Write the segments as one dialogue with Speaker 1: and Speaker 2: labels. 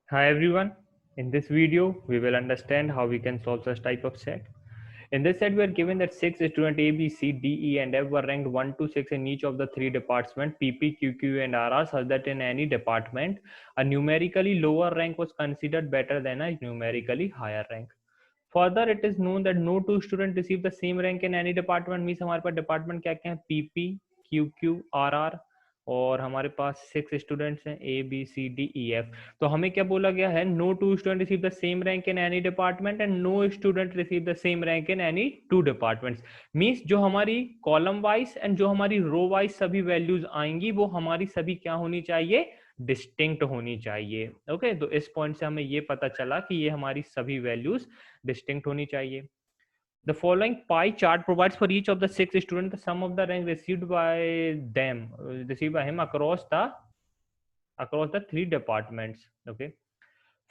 Speaker 1: Hi everyone. In this video, we will understand how we can solve such type of set. In this set, we are given that 6 students A, B, C, D, E, and F were ranked 1 to 6 in each of the three departments PP, QQ, and RR, such that in any department, a numerically lower rank was considered better than a numerically higher rank. Further, it is known that no two students receive the same rank in any department. Means हमारे पास department क्या क्या है, PP, QQ, RR, और हमारे पास 6 students हैं A, B, C, D, E, F. तो हमें क्या बोला गया है, no two student receive the same rank in any department and no student receive the same rank in any two departments. Means जो हमारी कॉलम वाइज एंड जो हमारी रो वाइज सभी वैल्यूज आएंगी वो हमारी सभी क्या होनी चाहिए, डिस्टिंक्ट होनी चाहिए. ओके, तो इस पॉइंट से हमें ये पता चला कि ये हमारी सभी वैल्यूज डिस्टिंक्ट होनी चाहिए. The following pie chart provides for each of the 6 students the sum of the rank received by him across the three departments. Okay.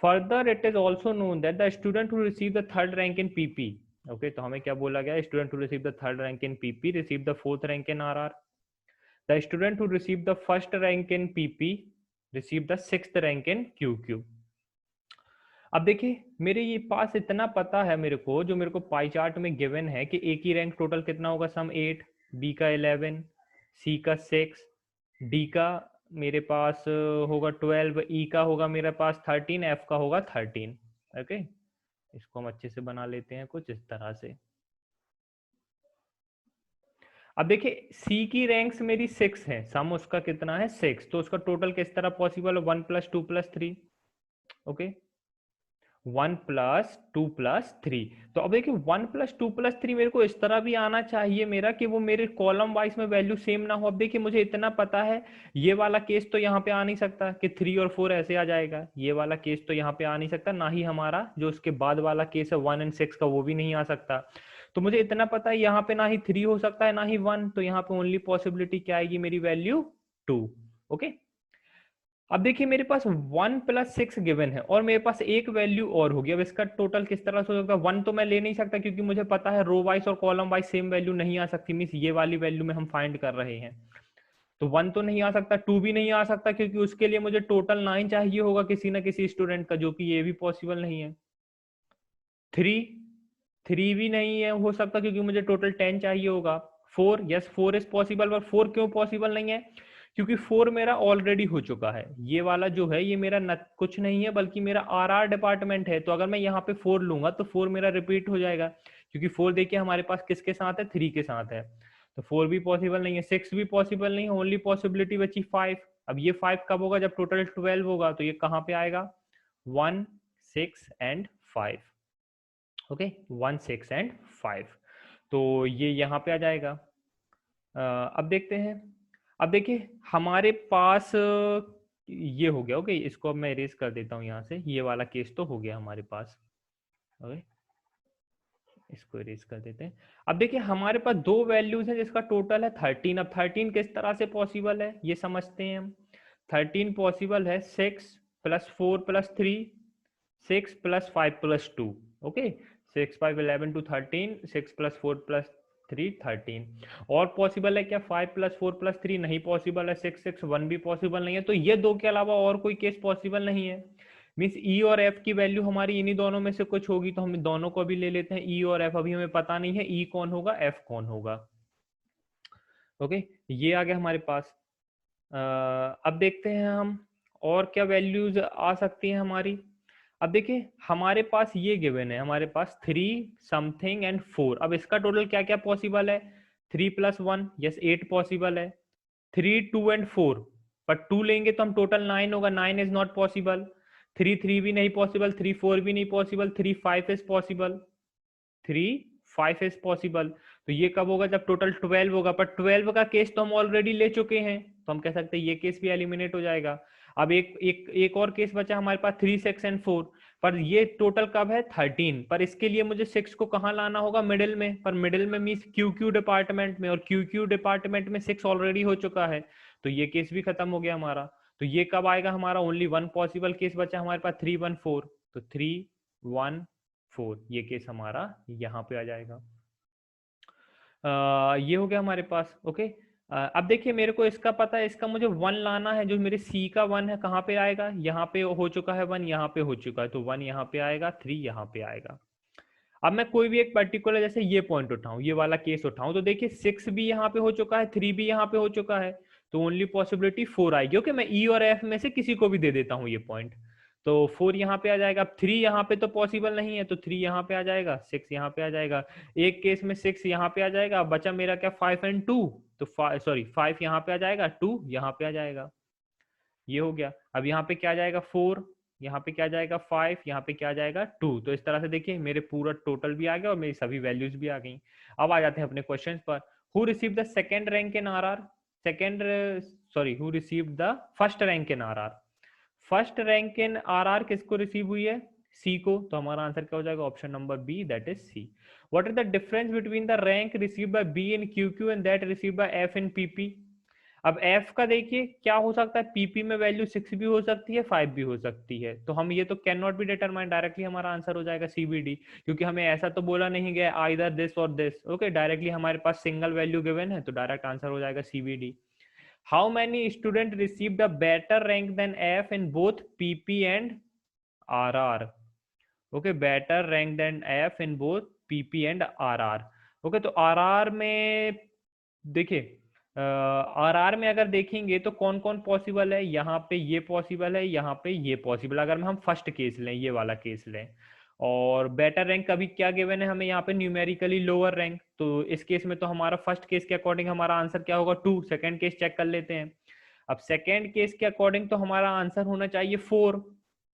Speaker 1: Further, it is also known that the student who received the third rank in PP, okay, तो हमें क्या बोला गया, student who received the third rank in PP received the fourth rank in RR. The student who received the first rank in PP received the sixth rank in QQ. अब देखिए मेरे ये पास इतना पता है मेरे को, जो मेरे को पाई चार्ट में गिवन है कि ए की रैंक टोटल कितना होगा, सम 8, बी का 11, सी का 6, डी का मेरे पास होगा 12, ई का होगा मेरे पास 13, एफ का होगा 13. ओके, इसको हम अच्छे से बना लेते हैं कुछ इस तरह से. अब देखिए सी की रैंक्स मेरी 6 है, सम उसका कितना है 6, तो उसका टोटल किस तरह पॉसिबल है, 1 + 2 + 3. ओके, 1 + 2 + 3. तो अब देखिए 1 + 2 + 3 मेरे को इस तरह भी आना चाहिए मेरा कि वो मेरे कॉलम वाइज में वैल्यू सेम ना हो. अब देखिए मुझे इतना पता है ये वाला केस तो यहाँ पे आ नहीं सकता कि 3 और 4 ऐसे आ जाएगा, ये वाला केस तो यहाँ पे आ नहीं सकता, ना ही हमारा जो उसके बाद वाला केस है 1 और 6 का वो भी नहीं आ सकता. तो मुझे इतना पता है यहाँ पे ना ही 3 हो सकता है ना ही 1, तो यहाँ पे ओनली पॉसिबिलिटी क्या आएगी, मेरी वैल्यू 2. ओके, अब देखिए मेरे पास 1 + 6 गिवन है और मेरे पास एक वैल्यू और होगी. अब इसका टोटल किस तरह से हो सकता है, 1 तो मैं ले नहीं सकता क्योंकि मुझे पता है रो वाइज और कॉलम वाइज सेम वैल्यू नहीं आ सकती. मीन्स ये वाली वैल्यू में हम फाइंड कर रहे हैं, तो 1 तो नहीं आ सकता, 2 भी नहीं आ सकता क्योंकि उसके लिए मुझे टोटल 9 चाहिए होगा किसी ना किसी स्टूडेंट का, जो कि ये भी पॉसिबल नहीं है. 3 भी नहीं है हो सकता क्योंकि मुझे टोटल 10 चाहिए होगा. 4, यस 4 इज पॉसिबल, पर 4 क्यों पॉसिबल नहीं है, क्योंकि 4 मेरा ऑलरेडी हो चुका है. ये वाला जो है ये मेरा कुछ नहीं है बल्कि मेरा RR डिपार्टमेंट है. तो अगर मैं यहाँ पे 4 लूंगा तो 4 मेरा रिपीट हो जाएगा, क्योंकि 4 देखिए हमारे पास किसके साथ है, 3 के साथ है. तो 4 भी पॉसिबल नहीं है, 6 भी पॉसिबल नहीं है, ओनली पॉसिबिलिटी बची 5. अब ये 5 कब होगा, जब टोटल 12 होगा. तो ये कहाँ पे आएगा, 1, 6 एंड 5. ओके, 1, 6 एंड 5, तो ये यहाँ पे आ जाएगा. अब देखते हैं. अब देखिए हमारे पास ये हो गया. ओके, इसको अब मैं इरेज कर देता हूँ यहाँ से, ये वाला केस तो हो गया हमारे पास. ओके, इसको इरेज कर देते हैं. अब देखिए हमारे पास दो वैल्यूज हैं जिसका टोटल है 13. अब 13 किस तरह से पॉसिबल है ये समझते हैं हम. 13 पॉसिबल है 6 + 4 + 3, 6 + 5 + 2. Okay, 6, 5, 11 to 13, 6 + 4 + 3, 13. और पॉसिबल है क्या, 5 + 4 + 3 नहीं पॉसिबल है, 6, 6, 1 भी पॉसिबल नहीं है. तो ये दो के अलावा और कोई केस पॉसिबल नहीं है. मीन्स ई और एफ की वैल्यू हमारी इन्हीं दोनों में से कुछ होगी, तो हम दोनों को भी ले लेते हैं. ई और एफ अभी हमें पता नहीं है, ई कौन होगा, एफ कौन होगा. ओके, ये आ गया हमारे पास. अब देखते हैं हम और क्या वैल्यूज आ सकती हैं हमारी. अब देखिए हमारे पास ये गिवन है, हमारे पास 3 समथिंग एंड 4. अब इसका टोटल क्या क्या पॉसिबल है, 3 + 1, यस 8 पॉसिबल है. 3, 2 एंड 4, पर 2 लेंगे तो हम टोटल 9 होगा, 9 इज नॉट पॉसिबल. 3, 3 भी नहीं पॉसिबल, 3, 4 भी नहीं possible, 3, 5 is possible, 3, 5 is possible. तो ये कब होगा, जब टोटल 12 होगा, पर 12 का केस तो हम ऑलरेडी ले चुके हैं, तो हम कह सकते हैं ये केस भी एलिमिनेट हो जाएगा. अब एक और केस बचा हमारे पास 3, 6 एंड 4, पर ये टोटल कब है 13. पर इसके लिए मुझे 6 को कहाँ लाना होगा, मिडिल में. पर मिडिल में मीन्स QQ डिपार्टमेंट में, और QQ डिपार्टमेंट में 6 ऑलरेडी हो चुका है, तो ये केस भी खत्म हो गया हमारा. तो ये कब आएगा, हमारा ओनली 1 पॉसिबल केस बचा हमारे पास, 3, 1, 4. तो 3, 1, 4 ये केस हमारा यहाँ पे आ जाएगा. ये हो गया हमारे पास. ओके, अब देखिए मेरे को इसका पता है, इसका मुझे 1 लाना है, जो मेरे सी का 1 है कहाँ पे आएगा, यहाँ पे हो चुका है 1, यहाँ पे हो चुका है, तो 1 यहाँ पे आएगा, 3 यहाँ पे आएगा। अब मैं कोई भी एक पर्टिकुलर जैसे ये पॉइंट उठाऊं, ये वाला केस उठाऊं, तो देखिए 6 भी यहाँ पे हो चुका है, 3 भी यहाँ पे हो चुका है, तो ओनली पॉसिबिलिटी 4 आएगी। ओके, मैं ई और एफ में से किसी को भी दे देता हूँ ये पॉइंट, तो 4 यहाँ पे आ जाएगा। अब 3 यहाँ पे तो पॉसिबल नहीं है, तो 3 यहाँ पे आ जाएगा, 6 यहाँ पे आ जाएगा, एक केस में 6 यहाँ पे आ जाएगा। अब बचा मेरा क्या, 5 एंड 2, तो 5 यहाँ पे आ जाएगा, 2 यहाँ पे आ जाएगा, ये हो गया। अब यहाँ पे क्या जाएगा, 4, यहाँ पे क्या जाएगा 5, यहाँ पे क्या जाएगा 2। तो इस तरह से देखिए मेरे पूरा टोटल भी आ गया और मेरी सभी वैल्यूज भी आ गई। अब आ जाते हैं अपने क्वेश्चन पर। Who receive the second rank in R R, second sorry who receive the first rank in R R, first rank in R R किसको रिसीव हुई है, सी को, तो हमारा आंसर क्या हो जाएगा, option number B, that is C. What is the difference between the rank receive by B in Q Q and that receive by F in P. P f का देखिए क्या हो सकता है, पीपी में वैल्यू 6 भी हो सकती है, 5 भी हो सकती है, तो हम ये तो can not be determine, directly हमारा आंसर हो जाएगा सीबीडी, क्योंकि हमें ऐसा तो बोला नहीं गया आइदर दिस और दिस। ओके, डायरेक्टली हमारे पास सिंगल वैल्यू गिवन है, तो डायरेक्ट आंसर हो जाएगा CBD. How many student receive the better rank than F in both PP and R R. Okay, better rank than F in both PP and R R. Okay, तो R R में देखिए are R में अगर देखेंगे तो कौन कौन possible है, यहाँ पे ये पॉसिबल है, यहाँ पे ये पॉसिबल, अगर हम फर्स्ट केस लें, ये वाला केस लें। और बेटर रैंक का भी क्या गिवन है हमें यहाँ पे, न्यूमेरिकली लोअर रैंक, तो इस केस में तो हमारा फर्स्ट केस के अकॉर्डिंग हमारा आंसर क्या होगा 2। सेकंड केस चेक कर लेते हैं। अब सेकंड केस के अकॉर्डिंग तो हमारा आंसर होना चाहिए 4।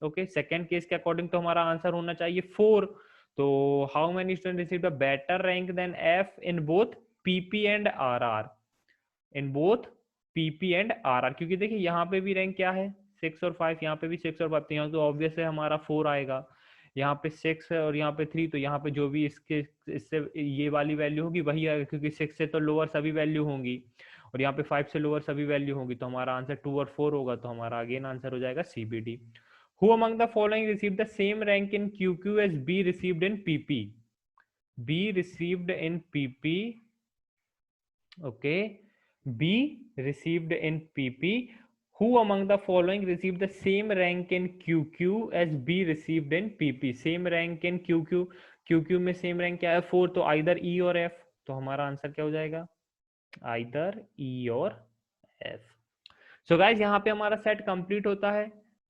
Speaker 1: ओके, सेकंड केस के अकॉर्डिंग तो हमारा आंसर होना चाहिए 4। तो how many student receive the better rank than F in both PP and R R, in both PP and R R, क्योंकि देखिए यहाँ पे भी रैंक क्या है 6 और 5, यहाँ पे भी 6 और 5, तो यहाँ तो ऑब्वियस है हमारा 4 आएगा, यहाँ पे 6 है और यहाँ पे 3, तो यहाँ पे जो भी इसके इससे ये वाली वैल्यू होगी वही आएगा, क्योंकि 6 से तो लोअर सभी वैल्यू होंगी और यहाँ पे 5 से लोअर सभी वैल्यू होंगी, तो हमारा आंसर 2 और 4 होगा, तो हमारा अगेन आंसर हो जाएगा CBD. Who among the following receive the same rank in Q Q as B received in PP, B received in PP, okay, B received in PP. Who among the following received the same rank in QQ as B received in PP? Same rank in QQ, QQ में same rank क्या है 4, तो either E और F, तो हमारा answer क्या हो जाएगा, either E और F। सो गाइज यहाँ पे हमारा सेट कंप्लीट होता है,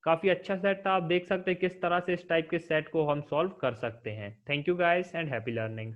Speaker 1: काफी अच्छा सेट था, आप देख सकते हैं किस तरह से इस टाइप के सेट को हम सॉल्व कर सकते हैं। Thank you guys and happy learning.